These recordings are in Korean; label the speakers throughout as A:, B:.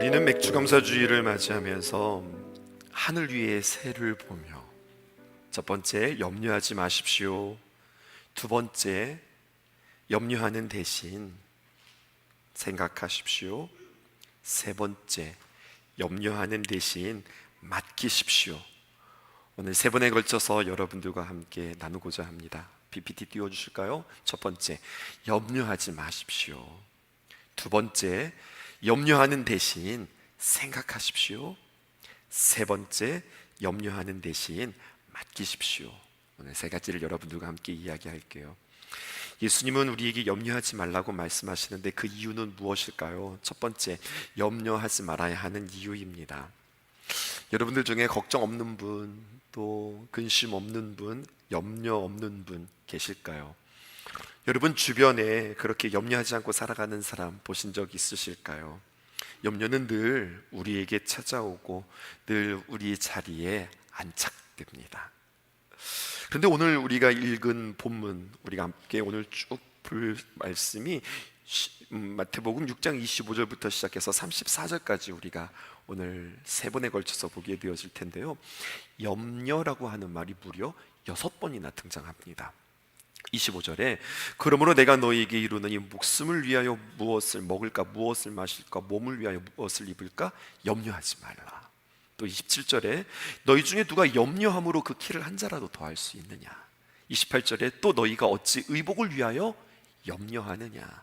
A: 우리는 맥주감사주의를 맞이하면서 하늘 위의 새를 보며 첫 번째, 염려하지 마십시오. 두 번째, 염려하는 대신 생각하십시오. 세 번째, 염려하는 대신 맡기십시오. 오늘 세 번에 걸쳐서 여러분들과 함께 나누고자 합니다. PPT 띄워주실까요? 첫 번째, 염려하지 마십시오. 두 번째, 염려하는 대신 생각하십시오. 세 번째, 염려하는 대신 맡기십시오. 오늘 세 가지를 여러분들과 함께 이야기할게요. 예수님은 우리에게 염려하지 말라고 말씀하시는데 그 이유는 무엇일까요? 첫 번째, 염려하지 말아야 하는 이유입니다. 여러분들 중에 걱정 없는 분, 또 근심 없는 분, 염려 없는 분 계실까요? 여러분 주변에 그렇게 염려하지 않고 살아가는 사람 보신 적 있으실까요? 염려는 늘 우리에게 찾아오고 늘 우리 자리에 안착됩니다. 그런데 오늘 우리가 읽은 본문, 우리가 함께 오늘 쭉 볼 말씀이 마태복음 6장 25절부터 시작해서 34절까지 우리가 오늘 세 번에 걸쳐서 보게 되어질 텐데요, 염려라고 하는 말이 무려 6번이나 등장합니다. 25절에 그러므로 내가 너희에게 이르노니 목숨을 위하여 무엇을 먹을까, 무엇을 마실까, 몸을 위하여 무엇을 입을까 염려하지 말라. 또 27절에 너희 중에 누가 염려함으로 그 키를 한 자라도 더할 수 있느냐. 28절에 또 너희가 어찌 의복을 위하여 염려하느냐.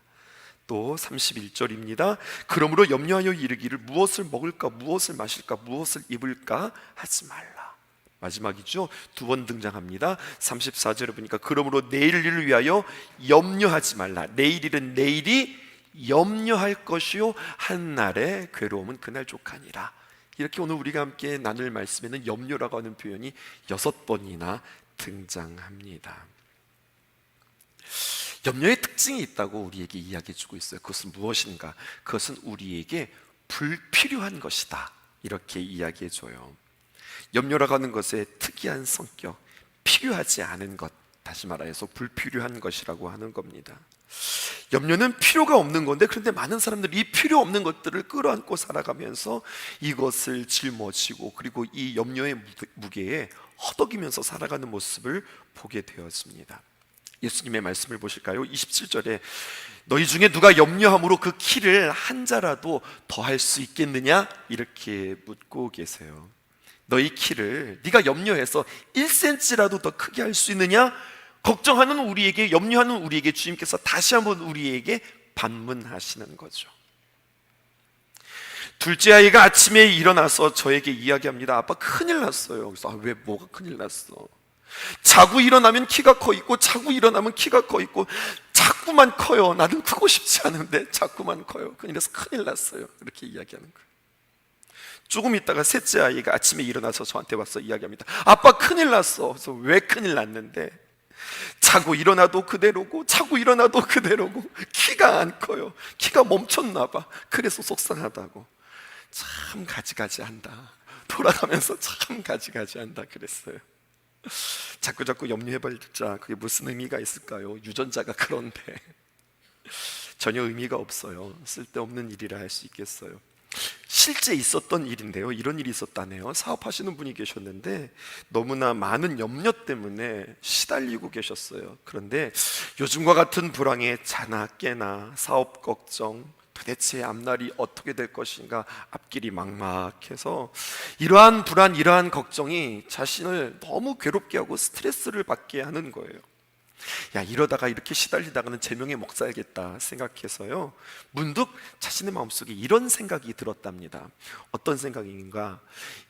A: 또 31절입니다. 그러므로 염려하여 이르기를 무엇을 먹을까, 무엇을 마실까, 무엇을 입을까 하지 말라. 마지막이죠. 두 번 등장합니다. 34절에 보니까 그러므로 내일 일을 위하여 염려하지 말라. 내일 일은 내일이 염려할 것이요 한날의 괴로움은 그날 족하니라. 이렇게 오늘 우리가 함께 나눌 말씀에는 염려라고 하는 표현이 6번이나 등장합니다. 염려의 특징이 있다고 우리에게 이야기해주고 있어요. 그것은 무엇인가? 그것은 우리에게 불필요한 것이다, 이렇게 이야기해줘요. 염려라고 하는 것의 특이한 성격, 필요하지 않은 것, 다시 말해서 불필요한 것이라고 하는 겁니다. 염려는 필요가 없는 건데, 그런데 많은 사람들이 이 필요 없는 것들을 끌어안고 살아가면서 이것을 짊어지고 그리고 이 염려의 무게에 허덕이면서 살아가는 모습을 보게 되었습니다. 예수님의 말씀을 보실까요? 27절에 너희 중에 누가 염려함으로 그 키를 한 자라도 더할 수 있겠느냐? 이렇게 묻고 계세요. 너희 키를 네가 염려해서 1cm라도 더 크게 할 수 있느냐? 걱정하는 우리에게, 염려하는 우리에게 주님께서 다시 한번 우리에게 반문하시는 거죠. 둘째 아이가 아침에 일어나서 저에게 이야기합니다. 아빠 큰일 났어요. 그래서 왜, 뭐가 큰일 났어? 자고 일어나면 키가 커 있고 자고 일어나면 키가 커 있고 자꾸만 커요. 나는 크고 싶지 않은데 자꾸만 커요. 그래서 큰일 났어요. 이렇게 이야기하는 거예요. 조금 있다가 셋째 아이가 아침에 일어나서 저한테 와서 이야기합니다. 아빠 큰일 났어. 그래서 왜 큰일 났는데? 자고 일어나도 그대로고 자고 일어나도 그대로고 키가 안 커요. 키가 멈췄나 봐. 그래서 속상하다고. 참 가지가지한다. 돌아가면서 참 가지가지한다 그랬어요. 자꾸 염려해봤자 그게 무슨 의미가 있을까요? 유전자가 그런데 전혀 의미가 없어요. 쓸데없는 일이라 할 수 있겠어요. 실제 있었던 일인데요, 이런 일이 있었다네요. 사업하시는 분이 계셨는데 너무나 많은 염려 때문에 시달리고 계셨어요. 그런데 요즘과 같은 불황에 자나 깨나 사업 걱정, 도대체 앞날이 어떻게 될 것인가, 앞길이 막막해서 이러한 불안, 이러한 걱정이 자신을 너무 괴롭게 하고 스트레스를 받게 하는 거예요. 야, 이러다가 이렇게 시달리다가는 제명에 못 살겠다 생각해서요, 문득 자신의 마음속에 이런 생각이 들었답니다. 어떤 생각인가?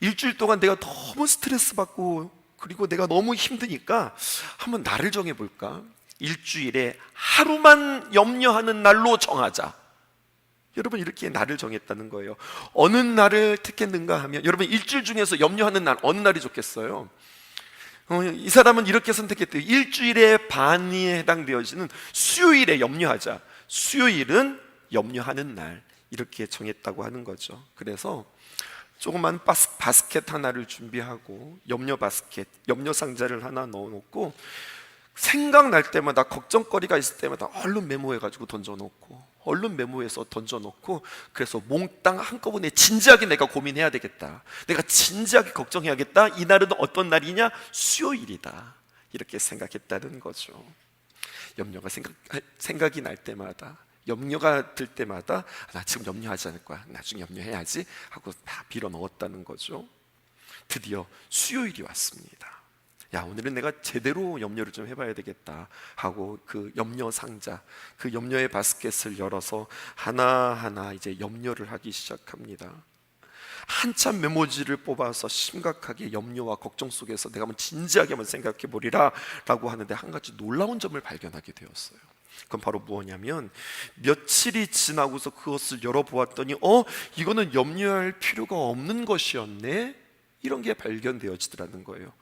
A: 일주일 동안 내가 너무 스트레스 받고 그리고 내가 너무 힘드니까 한번 날을 정해볼까? 일주일에 하루만 염려하는 날로 정하자. 여러분, 이렇게 날을 정했다는 거예요. 어느 날을 택했는가 하면, 여러분 일주일 중에서 염려하는 날 어느 날이 좋겠어요? 이 사람은 이렇게 선택했대요. 일주일의 반이 해당되어지는 수요일에 염려하자. 수요일은 염려하는 날, 이렇게 정했다고 하는 거죠. 그래서 조그만 바스켓 하나를 준비하고 염려 바스켓, 염려 상자를 하나 넣어놓고 생각날 때마다, 걱정거리가 있을 때마다 얼른 메모해가지고 던져놓고, 얼른 메모해서 던져놓고, 그래서 몽땅 한꺼번에 진지하게 내가 고민해야 되겠다, 내가 진지하게 걱정해야겠다. 이날은 어떤 날이냐? 수요일이다, 이렇게 생각했다는 거죠. 염려가 생각이 날 때마다, 염려가 들 때마다 나 지금 염려하지 않을 거야, 나중에 염려해야지 하고 다 빌어 넣었다는 거죠. 드디어 수요일이 왔습니다. 야, 오늘은 내가 제대로 염려를 좀 해봐야 되겠다 하고 그 염려 상자, 그 염려의 바스켓을 열어서 하나하나 이제 염려를 하기 시작합니다. 한참 메모지를 뽑아서 심각하게 염려와 걱정 속에서 내가 한번 진지하게 한번 생각해 보리라 라고 하는데, 한 가지 놀라운 점을 발견하게 되었어요. 그건 바로 무엇이냐면, 며칠이 지나고서 그것을 열어보았더니 이거는 염려할 필요가 없는 것이었네, 이런 게 발견되어지더라는 거예요.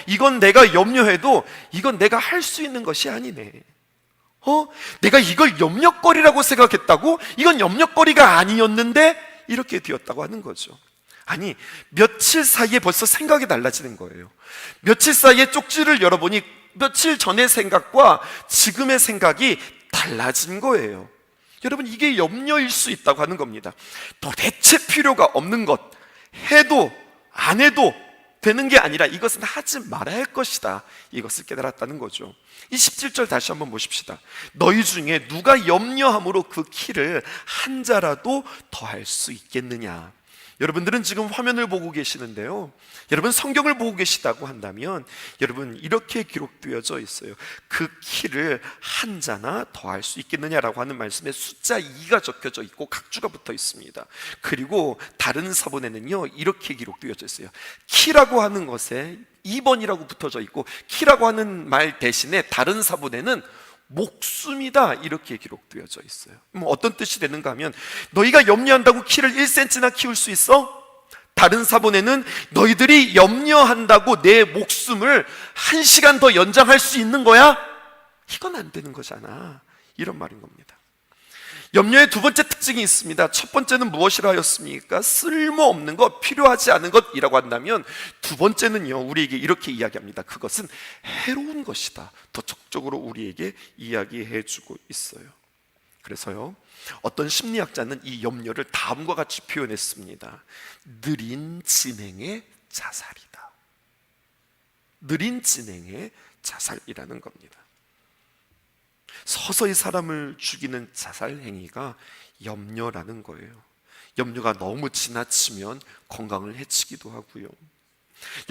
A: 이건 내가 염려해도 이건 내가 할 수 있는 것이 아니네. 내가 이걸 염려거리라고 생각했다고? 이건 염려거리가 아니었는데 이렇게 되었다고 하는 거죠. 아니, 며칠 사이에 벌써 생각이 달라지는 거예요. 며칠 사이에 쪽지를 열어보니 며칠 전의 생각과 지금의 생각이 달라진 거예요. 여러분, 이게 염려일 수 있다고 하는 겁니다. 도대체 필요가 없는 것, 해도 안 해도 되는 게 아니라 이것은 하지 말아야 할 것이다, 이것을 깨달았다는 거죠. 이 17절 다시 한번 보십시다. 너희 중에 누가 염려함으로 그 키를 한 자라도 더할 수 있겠느냐. 여러분들은 지금 화면을 보고 계시는데요, 여러분 성경을 보고 계시다고 한다면 여러분 이렇게 기록되어져 있어요. 그 키를 한 자나 더할 수 있겠느냐라고 하는 말씀에 숫자 2가 적혀져 있고 각주가 붙어 있습니다. 그리고 다른 사본에는요 이렇게 기록되어져 있어요. 키라고 하는 것에 2번이라고 붙어져 있고, 키라고 하는 말 대신에 다른 사본에는 목숨이다, 이렇게 기록되어져 있어요. 어떤 뜻이 되는가 하면, 너희가 염려한다고 키를 1cm나 키울 수 있어? 다른 사본에는 너희들이 염려한다고 내 목숨을 1시간 더 연장할 수 있는 거야? 이건 안 되는 거잖아, 이런 말인 겁니다. 염려의 두 번째 특징이 있습니다. 첫 번째는 무엇이라 하였습니까? 쓸모없는 것, 필요하지 않은 것이라고 한다면, 두 번째는요 우리에게 이렇게 이야기합니다. 그것은 해로운 것이다, 더 적극적으로 우리에게 이야기해주고 있어요. 그래서요 어떤 심리학자는 이 염려를 다음과 같이 표현했습니다. 느린 진행의 자살이다. 느린 진행의 자살이라는 겁니다. 서서히 사람을 죽이는 자살 행위가 염려라는 거예요. 염려가 너무 지나치면 건강을 해치기도 하고요,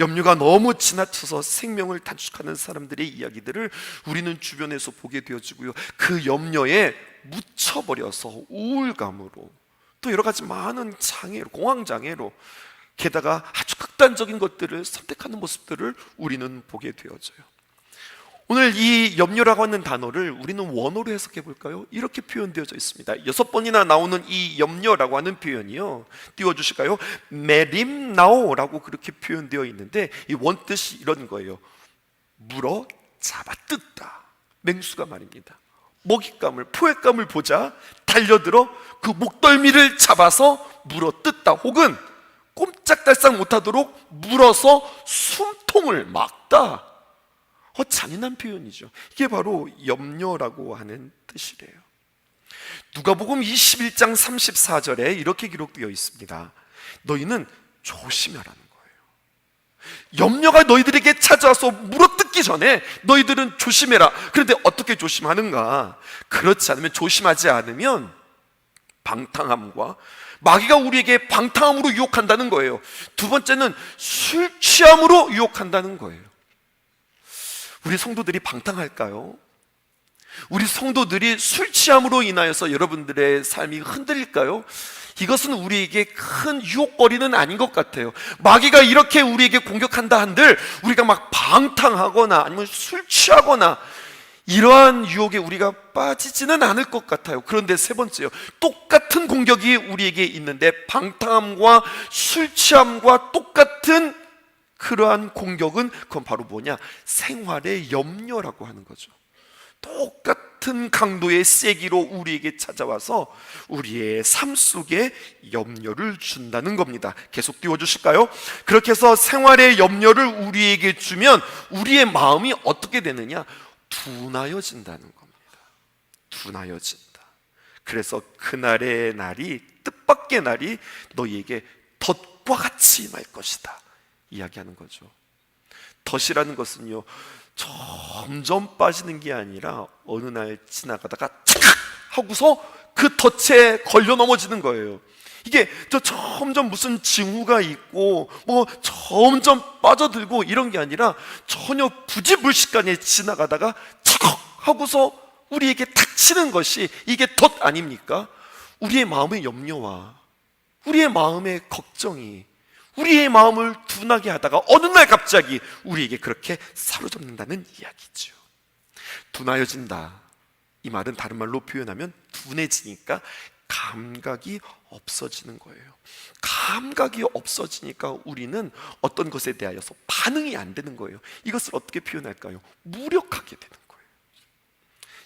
A: 염려가 너무 지나쳐서 생명을 단축하는 사람들의 이야기들을 우리는 주변에서 보게 되어지고요, 그 염려에 묻혀버려서 우울감으로, 또 여러 가지 많은 장애로, 공황장애로, 게다가 아주 극단적인 것들을 선택하는 모습들을 우리는 보게 되어져요. 오늘 이 염려라고 하는 단어를 우리는 원어로 해석해 볼까요? 이렇게 표현되어져 있습니다. 6번이나 나오는 이 염려라고 하는 표현이요, 띄워주실까요? 메림나오라고 그렇게 표현되어 있는데, 이 원뜻이 이런 거예요. 물어 잡아 뜯다. 맹수가 말입니다. 먹잇감을, 포획감을 보자 달려들어 그 목덜미를 잡아서 물어 뜯다, 혹은 꼼짝달싹 못하도록 물어서 숨통을 막다. 잔인한 표현이죠. 이게 바로 염려라고 하는 뜻이래요. 누가복음 21장 34절에 이렇게 기록되어 있습니다. 너희는 조심하라는 거예요. 염려가 너희들에게 찾아와서 물어뜯기 전에 너희들은 조심해라. 그런데 어떻게 조심하는가? 그렇지 않으면, 조심하지 않으면 방탕함과, 마귀가 우리에게 방탕함으로 유혹한다는 거예요. 두 번째는 술 취함으로 유혹한다는 거예요. 우리 성도들이 방탕할까요? 우리 성도들이 술 취함으로 인하여서 여러분들의 삶이 흔들릴까요? 이것은 우리에게 큰 유혹거리는 아닌 것 같아요. 마귀가 이렇게 우리에게 공격한다 한들 우리가 막 방탕하거나 아니면 술 취하거나 이러한 유혹에 우리가 빠지지는 않을 것 같아요. 그런데 세 번째요, 똑같은 공격이 우리에게 있는데, 방탕함과 술 취함과 똑같은 그러한 공격은, 그건 바로 뭐냐? 생활의 염려라고 하는 거죠. 똑같은 강도의 세기로 우리에게 찾아와서 우리의 삶 속에 염려를 준다는 겁니다. 계속 띄워주실까요? 그렇게 해서 생활의 염려를 우리에게 주면 우리의 마음이 어떻게 되느냐? 둔하여진다는 겁니다. 둔하여진다. 그래서 그날의 날이, 뜻밖의 날이 너희에게 덫과 같이 임할 것이다 이야기하는 거죠. 덫이라는 것은요, 점점 빠지는 게 아니라 어느 날 지나가다가 착 하고서 그 덫에 걸려 넘어지는 거예요. 이게 점점 무슨 징후가 있고 뭐 점점 빠져들고 이런 게 아니라 전혀 부지불식간에 지나가다가 착 하고서 우리에게 닥치는 것이 이게 덫 아닙니까? 우리의 마음의 염려와 우리의 마음의 걱정이 우리의 마음을 둔하게 하다가 어느 날 갑자기 우리에게 그렇게 사로잡는다는 이야기죠. 둔하여진다, 이 말은 다른 말로 표현하면 둔해지니까 감각이 없어지는 거예요. 감각이 없어지니까 우리는 어떤 것에 대하여서 반응이 안 되는 거예요. 이것을 어떻게 표현할까요? 무력하게 되는 거예요.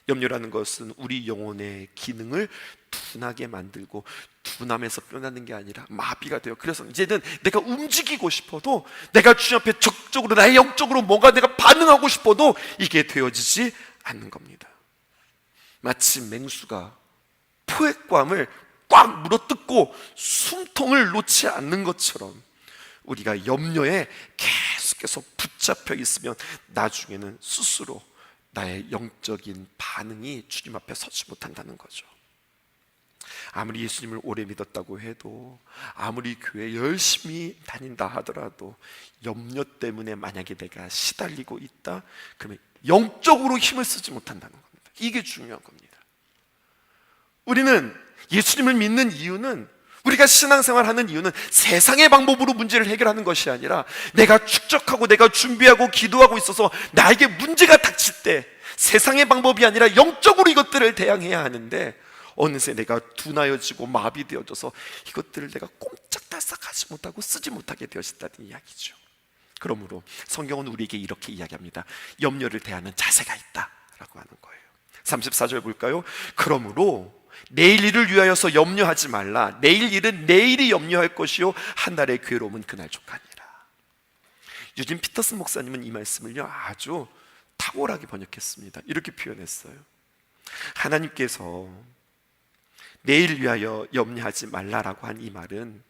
A: 염려라는 것은 우리 영혼의 기능을 둔하게 만들고 둔함에서 변하는 게 아니라 마비가 돼요. 그래서 이제는 내가 움직이고 싶어도, 내가 주님 앞에 적극적으로 나의 영적으로 뭔가 내가 반응하고 싶어도 이게 되어지지 않는 겁니다. 마치 맹수가 포획감을 꽉 물어뜯고 숨통을 놓지 않는 것처럼 우리가 염려에 계속해서 붙잡혀 있으면 나중에는 스스로 나의 영적인 반응이 주님 앞에 서지 못한다는 거죠. 아무리 예수님을 오래 믿었다고 해도, 아무리 교회 열심히 다닌다 하더라도 염려 때문에 만약에 내가 시달리고 있다, 그러면 영적으로 힘을 쓰지 못한다는 겁니다. 이게 중요한 겁니다. 우리는 예수님을 믿는 이유는, 우리가 신앙생활하는 이유는 세상의 방법으로 문제를 해결하는 것이 아니라 내가 축적하고 내가 준비하고 기도하고 있어서 나에게 문제가 닥칠 때 세상의 방법이 아니라 영적으로 이것들을 대항해야 하는데, 어느새 내가 둔하여지고 마비되어져서 이것들을 내가 꼼짝달싹하지 못하고 쓰지 못하게 되어진다는 이야기죠. 그러므로 성경은 우리에게 이렇게 이야기합니다. 염려를 대하는 자세가 있다라고 하는 거예요. 34절 볼까요? 그러므로 내일 일을 위하여서 염려하지 말라. 내일 일은 내일이 염려할 것이요 한 날의 괴로움은 그날 족하니라. 유진 피터슨 목사님은 이 말씀을요 아주 탁월하게 번역했습니다. 이렇게 표현했어요. 하나님께서 내일 위하여 염려하지 말라라고 한 이 말은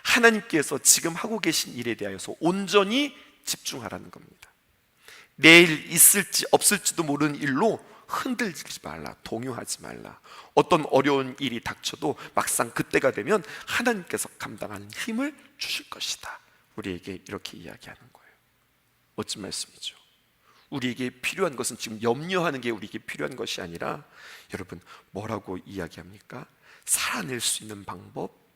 A: 하나님께서 지금 하고 계신 일에 대하여서 온전히 집중하라는 겁니다. 내일 있을지 없을지도 모르는 일로 흔들리지 말라, 동요하지 말라. 어떤 어려운 일이 닥쳐도 막상 그때가 되면 하나님께서 감당하는 힘을 주실 것이다. 우리에게 이렇게 이야기하는 거예요. 멋진 말씀이죠. 우리에게 필요한 것은 지금 염려하는 게 우리에게 필요한 것이 아니라, 여러분 뭐라고 이야기합니까? 살아낼 수 있는 방법,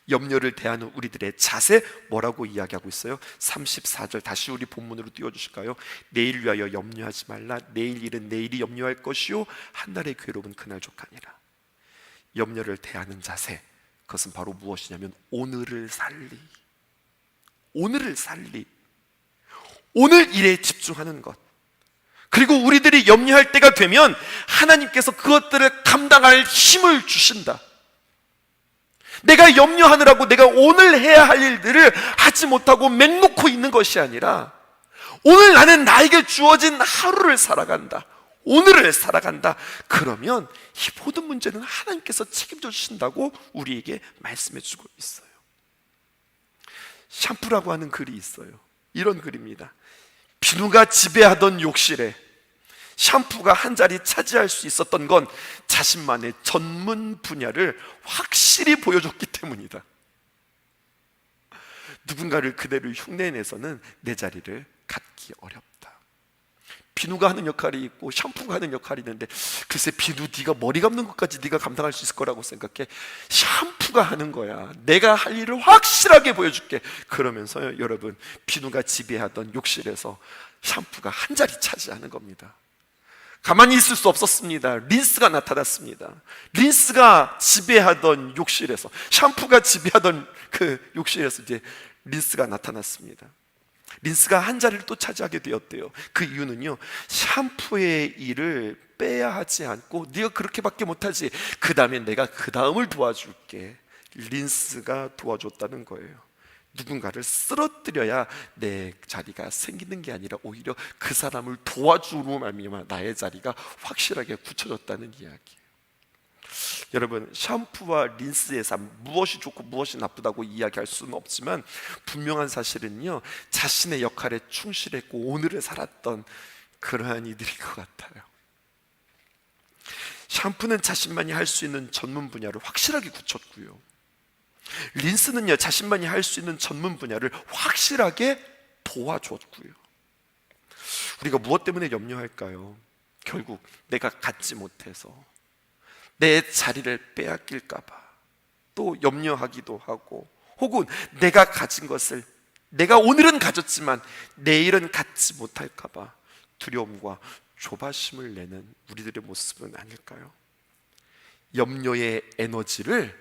A: 염려를 대하는 우리들의 자세, 뭐라고 이야기하고 있어요? 34절 다시 우리 본문으로 띄워주실까요? 내일 위하여 염려하지 말라. 내일 일은 내일이 염려할 것이요 한 날의 괴로움은 그날 족하니라. 염려를 대하는 자세, 그것은 바로 무엇이냐면 오늘을 살리, 오늘을 살리, 오늘 일에 집중하는 것. 그리고 우리들이 염려할 때가 되면 하나님께서 그것들을 감당할 힘을 주신다. 내가 염려하느라고 내가 오늘 해야 할 일들을 하지 못하고 맹놓고 있는 것이 아니라, 오늘 나는 나에게 주어진 하루를 살아간다, 오늘을 살아간다. 그러면 이 모든 문제는 하나님께서 책임져 주신다고 우리에게 말씀해 주고 있어요. 샴푸라고 하는 글이 있어요. 이런 글입니다. 비누가 지배하던 욕실에 샴푸가 한 자리 차지할 수 있었던 건 자신만의 전문 분야를 확실히 보여줬기 때문이다. 누군가를 그대로 흉내내서는 내 자리를 갖기 어렵다. 비누가 하는 역할이 있고 샴푸가 하는 역할이 있는데, 글쎄 비누 네가 머리 감는 것까지 네가 감당할 수 있을 거라고 생각해. 샴푸가 하는 거야. 내가 할 일을 확실하게 보여줄게. 그러면서요, 여러분, 비누가 지배하던 욕실에서 샴푸가 한 자리 차지하는 겁니다. 가만히 있을 수 없었습니다. 린스가 나타났습니다. 린스가 지배하던 욕실에서, 샴푸가 지배하던 그 욕실에서 이제 린스가 나타났습니다. 린스가 한 자리를 또 차지하게 되었대요. 그 이유는요, 샴푸의 일을 빼야 하지 않고 네가 그렇게밖에 못하지, 그 다음에 내가 그 다음을 도와줄게. 린스가 도와줬다는 거예요. 누군가를 쓰러뜨려야 내 자리가 생기는 게 아니라 오히려 그 사람을 도와주로 말미암아 나의 자리가 확실하게 굳혀졌다는 이야기예요. 여러분, 샴푸와 린스의 삶, 무엇이 좋고 무엇이 나쁘다고 이야기할 수는 없지만 분명한 사실은요, 자신의 역할에 충실했고 오늘을 살았던 그러한 이들인 것 같아요. 샴푸는 자신만이 할 수 있는 전문 분야를 확실하게 굳혔고요, 린스는요, 자신만이 할 수 있는 전문 분야를 확실하게 도와줬고요. 우리가 무엇 때문에 염려할까요? 결국 내가 갖지 못해서 내 자리를 빼앗길까봐 또 염려하기도 하고, 혹은 내가 가진 것을 내가 오늘은 가졌지만 내일은 갖지 못할까봐 두려움과 조바심을 내는 우리들의 모습은 아닐까요? 염려의 에너지를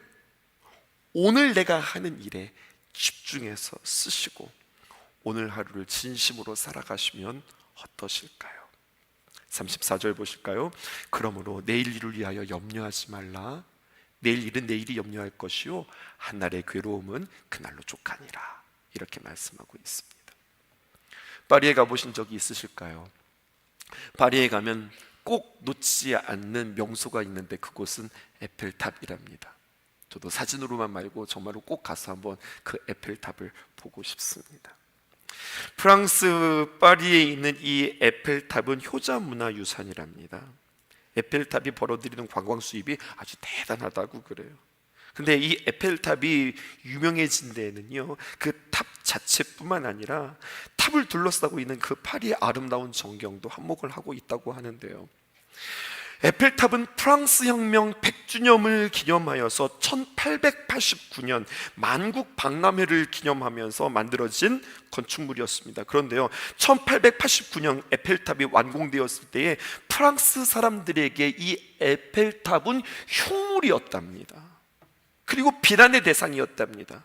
A: 오늘 내가 하는 일에 집중해서 쓰시고 오늘 하루를 진심으로 살아가시면 어떠실까요? 34절 보실까요? 그러므로 내일 일을 위하여 염려하지 말라. 내일 일은 내일이 염려할 것이요 한날의 괴로움은 그날로 족하니라. 이렇게 말씀하고 있습니다. 파리에 가보신 적이 있으실까요? 파리에 가면 꼭 놓치지 않는 명소가 있는데 그곳은 에펠탑이랍니다. 저도 사진으로만 말고 정말로 꼭 가서 한번 그 에펠탑을 보고 싶습니다. 프랑스 파리에 있는 이 에펠탑은 효자문화유산이랍니다. 에펠탑이 벌어들이는 관광 수입이 아주 대단하다고 그래요. 근데 이 에펠탑이 유명해진 데에는요, 그 탑 자체뿐만 아니라 탑을 둘러싸고 있는 그 파리의 아름다운 전경도 한몫을 하고 있다고 하는데요, 에펠탑은 프랑스 혁명 100주년을 기념하여서 1889년 만국 박람회를 기념하면서 만들어진 건축물이었습니다. 그런데요, 1889년 에펠탑이 완공되었을 때에 프랑스 사람들에게 이 에펠탑은 흉물이었답니다. 그리고 비난의 대상이었답니다.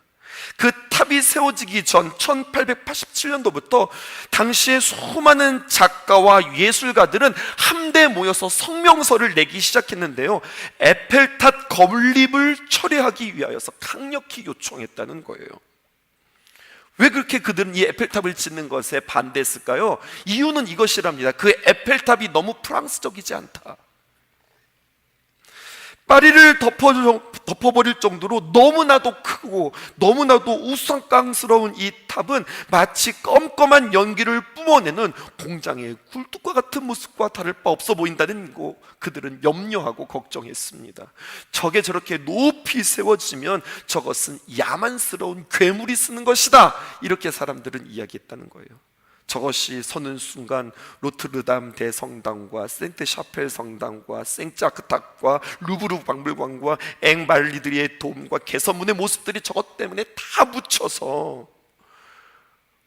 A: 그 탑이 세워지기 전 1887년도부터 당시에 수많은 작가와 예술가들은 함께 모여서 성명서를 내기 시작했는데요, 에펠탑 건립을 처리하기 위하여서 강력히 요청했다는 거예요. 왜 그렇게 그들은 이 에펠탑을 짓는 것에 반대했을까요? 이유는 이것이랍니다. 그 에펠탑이 너무 프랑스적이지 않다. 파리를 덮어버릴 정도로 너무나도 크고 너무나도 우스꽝스러운 이 탑은 마치 껌껌한 연기를 뿜어내는 공장의 굴뚝과 같은 모습과 다를 바 없어 보인다는 거, 그들은 염려하고 걱정했습니다. 저게 저렇게 높이 세워지면 저것은 야만스러운 괴물이 쓰는 것이다, 이렇게 사람들은 이야기했다는 거예요. 저것이 서는 순간 노트르담 대성당과 생트 샤펠 성당과 생자크탑과 루브르 박물관과 앵발리드리의 돔과 개선문의 모습들이 저것 때문에 다 묻혀서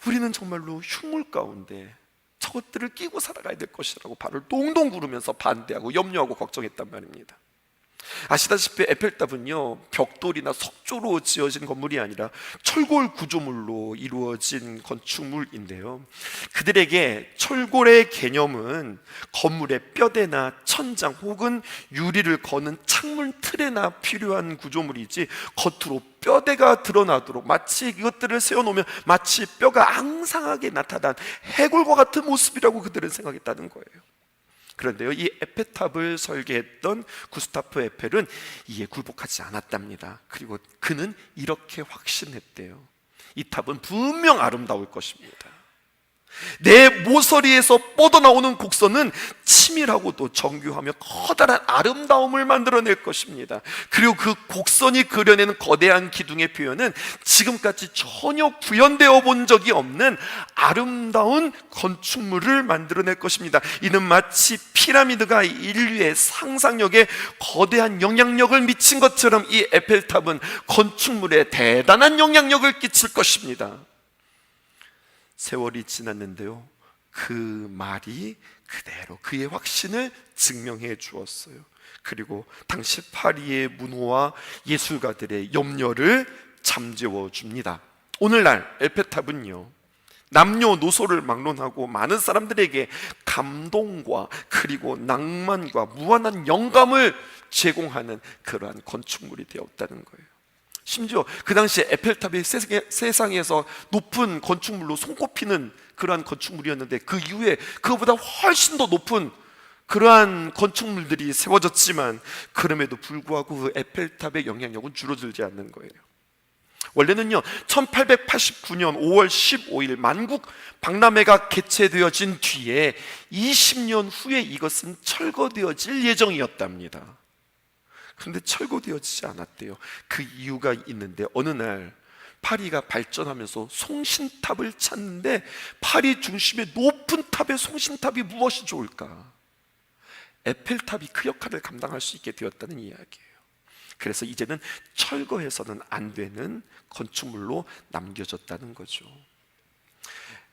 A: 우리는 정말로 흉물 가운데 저것들을 끼고 살아가야 될 것이라고 발을 동동 구르면서 반대하고 염려하고 걱정했단 말입니다. 아시다시피 에펠탑은요, 벽돌이나 석조로 지어진 건물이 아니라 철골 구조물로 이루어진 건축물인데요, 그들에게 철골의 개념은 건물의 뼈대나 천장 혹은 유리를 거는 창문 틀에나 필요한 구조물이지 겉으로 뼈대가 드러나도록 마치 이것들을 세워놓으면 마치 뼈가 앙상하게 나타난 해골과 같은 모습이라고 그들은 생각했다는 거예요. 그런데요, 이 에펠탑을 설계했던 구스타프 에펠은 이에 굴복하지 않았답니다. 그리고 그는 이렇게 확신했대요. 이 탑은 분명 아름다울 것입니다. 내 모서리에서 뻗어나오는 곡선은 치밀하고도 정교하며 커다란 아름다움을 만들어낼 것입니다. 그리고 그 곡선이 그려내는 거대한 기둥의 표현은 지금까지 전혀 구현되어 본 적이 없는 아름다운 건축물을 만들어낼 것입니다. 이는 마치 피라미드가 인류의 상상력에 거대한 영향력을 미친 것처럼 이 에펠탑은 건축물에 대단한 영향력을 끼칠 것입니다. 세월이 지났는데요, 그 말이 그대로 그의 확신을 증명해 주었어요. 그리고 당시 파리의 문호와 예술가들의 염려를 잠재워 줍니다. 오늘날 에펠탑은요, 남녀노소를 막론하고 많은 사람들에게 감동과 그리고 낭만과 무한한 영감을 제공하는 그러한 건축물이 되었다는 거예요. 심지어 그 당시에 에펠탑이 세상에서 높은 건축물로 손꼽히는 그러한 건축물이었는데, 그 이후에 그거보다 훨씬 더 높은 그러한 건축물들이 세워졌지만 그럼에도 불구하고 그 에펠탑의 영향력은 줄어들지 않는 거예요. 원래는요 1889년 5월 15일 만국 박람회가 개최되어진 뒤에 20년 후에 이것은 철거되어질 예정이었답니다. 그런데 철거되어지지 않았대요. 그 이유가 있는데, 어느 날 파리가 발전하면서 송신탑을 찾는데, 파리 중심의 높은 탑의 송신탑이 무엇이 좋을까? 에펠탑이 그 역할을 감당할 수 있게 되었다는 이야기예요. 그래서 이제는 철거해서는 안 되는 건축물로 남겨졌다는 거죠.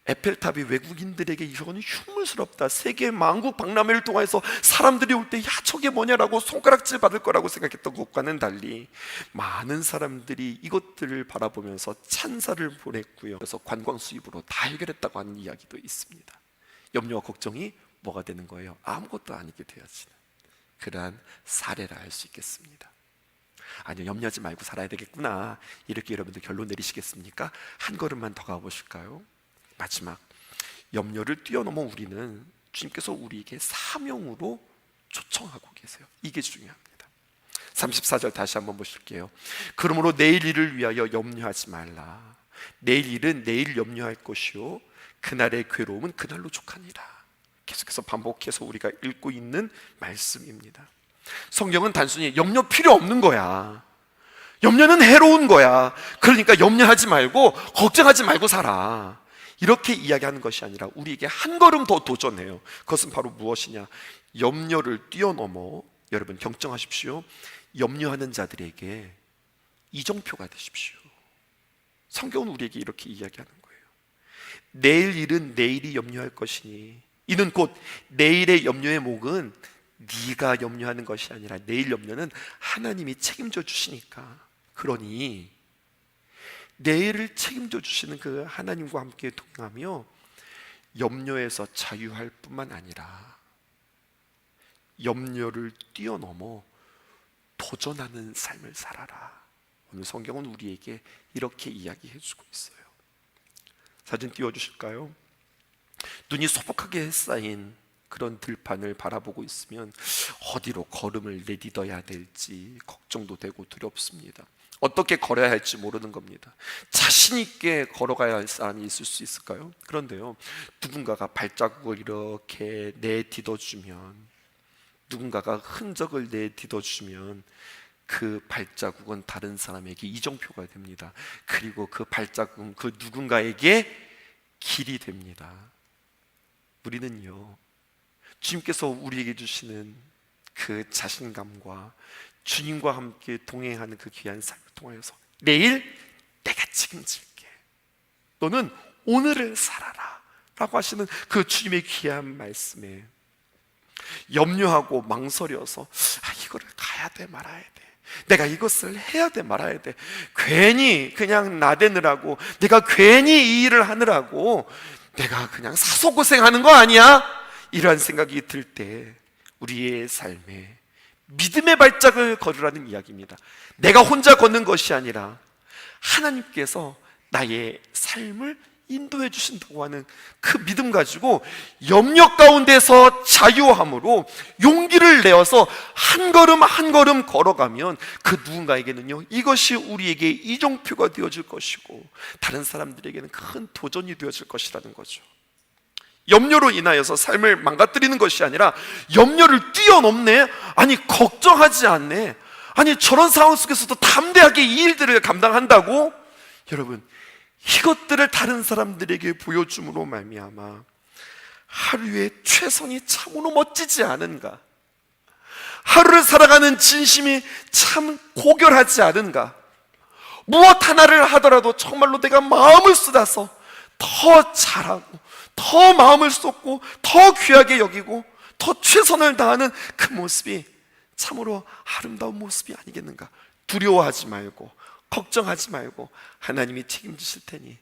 A: 에펠탑이 외국인들에게 이건 흉물스럽다, 세계 만국 박람회를 통해서 사람들이 올 때 야 저게 뭐냐라고 손가락질 받을 거라고 생각했던 것과는 달리 많은 사람들이 이것들을 바라보면서 찬사를 보냈고요, 그래서 관광 수입으로 다 해결했다고 하는 이야기도 있습니다. 염려와 걱정이 뭐가 되는 거예요? 아무것도 아니게 되어지는 그러한 사례라 할 수 있겠습니다. 아니요, 염려하지 말고 살아야 되겠구나, 이렇게 여러분들 결론 내리시겠습니까? 한 걸음만 더 가보실까요? 마지막, 염려를 뛰어넘어 우리는 주님께서 우리에게 사명으로 초청하고 계세요. 이게 중요합니다. 34절 다시 한번 보실게요. 그러므로 내일 일을 위하여 염려하지 말라. 내일 일은 내일 염려할 것이요 그날의 괴로움은 그날로 족하니라. 계속해서 반복해서 우리가 읽고 있는 말씀입니다. 성경은 단순히 염려 필요 없는 거야, 염려는 해로운 거야, 그러니까 염려하지 말고 걱정하지 말고 살아, 이렇게 이야기하는 것이 아니라 우리에게 한 걸음 더 도전해요. 그것은 바로 무엇이냐? 염려를 뛰어넘어, 여러분 경청하십시오, 염려하는 자들에게 이정표가 되십시오. 성경은 우리에게 이렇게 이야기하는 거예요. 내일 일은 내일이 염려할 것이니, 이는 곧 내일의 염려의 목은 네가 염려하는 것이 아니라 내일 염려는 하나님이 책임져 주시니까, 그러니 내일을 책임져 주시는 그 하나님과 함께 동행하며 염려에서 자유할 뿐만 아니라 염려를 뛰어넘어 도전하는 삶을 살아라. 오늘 성경은 우리에게 이렇게 이야기해 주고 있어요. 사진 띄워주실까요? 눈이 소복하게 쌓인 그런 들판을 바라보고 있으면 어디로 걸음을 내딛어야 될지 걱정도 되고 두렵습니다. 어떻게 걸어야 할지 모르는 겁니다. 자신 있게 걸어가야 할 사람이 있을 수 있을까요? 그런데요, 누군가가 발자국을 이렇게 내딛어주면, 누군가가 흔적을 내딛어주면 그 발자국은 다른 사람에게 이정표가 됩니다. 그리고 그 발자국은 그 누군가에게 길이 됩니다. 우리는요, 주님께서 우리에게 주시는 그 자신감과 주님과 함께 동행하는 그 귀한 삶을 통해서 내일 내가 책임질게, 너는 오늘을 살아라 라고 하시는 그 주님의 귀한 말씀에 염려하고 망설여서 이거를 가야 돼 말아야 돼, 내가 이것을 해야 돼 말아야 돼, 괜히 그냥 나대느라고, 내가 괜히 이 일을 하느라고 내가 그냥 사소고생하는 거 아니야? 이러한 생각이 들 때 우리의 삶에 믿음의 발짝을 걸으라는 이야기입니다. 내가 혼자 걷는 것이 아니라 하나님께서 나의 삶을 인도해 주신다고 하는 그 믿음 가지고 염려 가운데서 자유함으로 용기를 내어서 한 걸음 한 걸음 걸어가면 그 누군가에게는요, 이것이 우리에게 이정표가 되어질 것이고 다른 사람들에게는 큰 도전이 되어질 것이라는 거죠. 염려로 인하여서 삶을 망가뜨리는 것이 아니라 염려를 뛰어넘네, 아니 걱정하지 않네, 아니 저런 상황 속에서도 담대하게 이 일들을 감당한다고, 여러분 이것들을 다른 사람들에게 보여줌으로 말미암아 하루의 최선이 참으로 멋지지 않은가, 하루를 살아가는 진심이 참 고결하지 않은가, 무엇 하나를 하더라도 정말로 내가 마음을 쏟아서 더 잘하고 더 마음을 쏟고 더 귀하게 여기고 더 최선을 다하는 그 모습이 참으로 아름다운 모습이 아니겠는가. 두려워하지 말고 걱정하지 말고 하나님이 책임지실 테니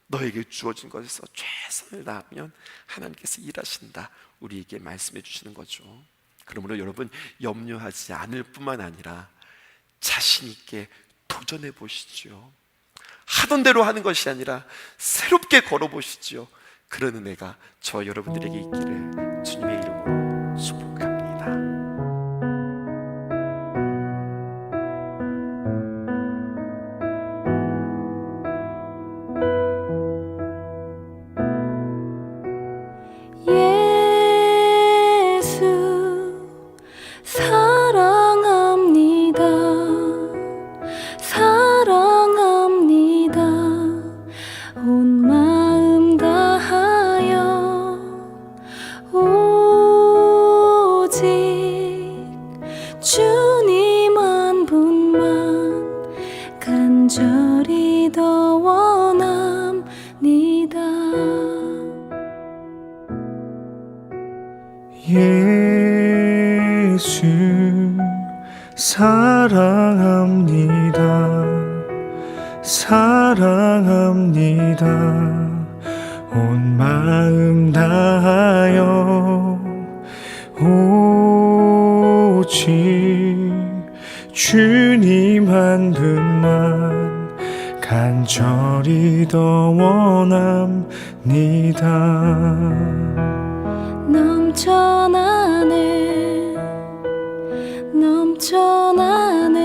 A: 너에게 주어진 것에서 최선을 다하면 하나님께서 일하신다, 우리에게 말씀해 주시는 거죠. 그러므로 여러분, 염려하지 않을 뿐만 아니라 자신 있게 도전해 보시죠. 하던 대로 하는 것이 아니라 새롭게 걸어 보시죠. 그런 은혜가 저 여러분들에게 있기를 주님의 이름으로 축복합니다.
B: 주님 한 분만 간절히 더 원합니다.
C: 예수 사랑합니다. 사랑합니다. 온 마음 다하여 오직 주님 한 분만 간절히 더 원합니다.
B: 넘쳐나네 넘쳐나네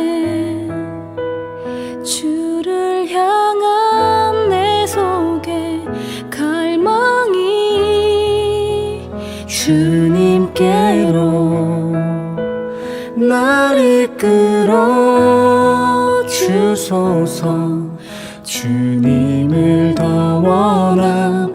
B: 주를 향한 내 속에 갈망이 주님께로 날 이끌어 주소서. 주님을 더 원합니다.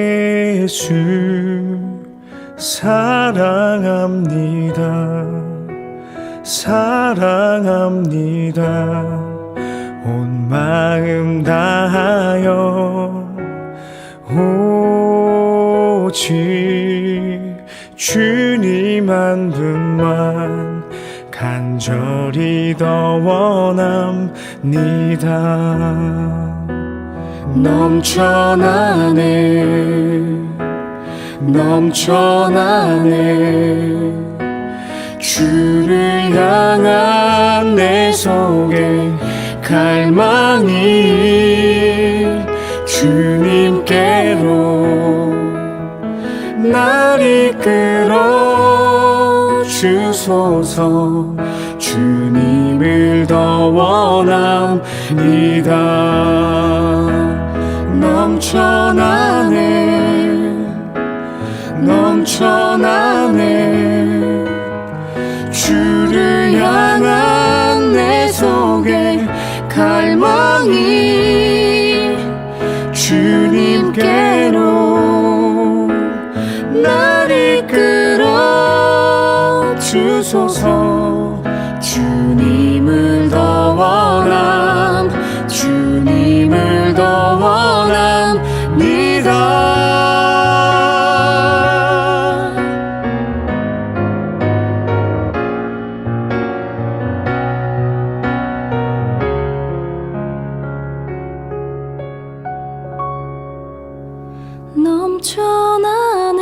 C: 예수 사랑합니다. 사랑합니다. 온 마음 다하여 오직 주님 한 분만 간절히 더 원합니다. 넘쳐나네 넘쳐나네 주를 향한 내 속에 갈망이 주님께로 날 이끌어 주소서. 주님을 더 원합니다. 넘쳐나네 넘쳐나네 주를 향한 내 속에 갈망이 주님께로 날 이끌어 주소서. 주님을 더 원함 주님을 더 원합니다.
B: 넘쳐나네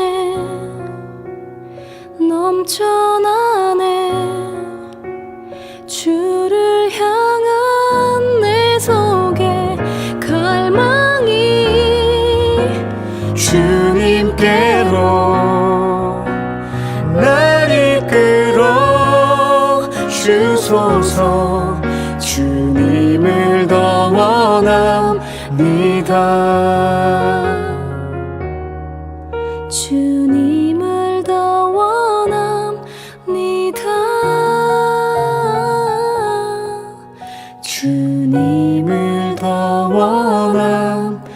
B: 넘쳐나네 주를 향한 내 속에 갈망이
C: 주님께로 날 이끌어 주소서. 주님을 더 원합니다.
B: 주님을 더 원합니다.
C: 주님을 더 원합니다.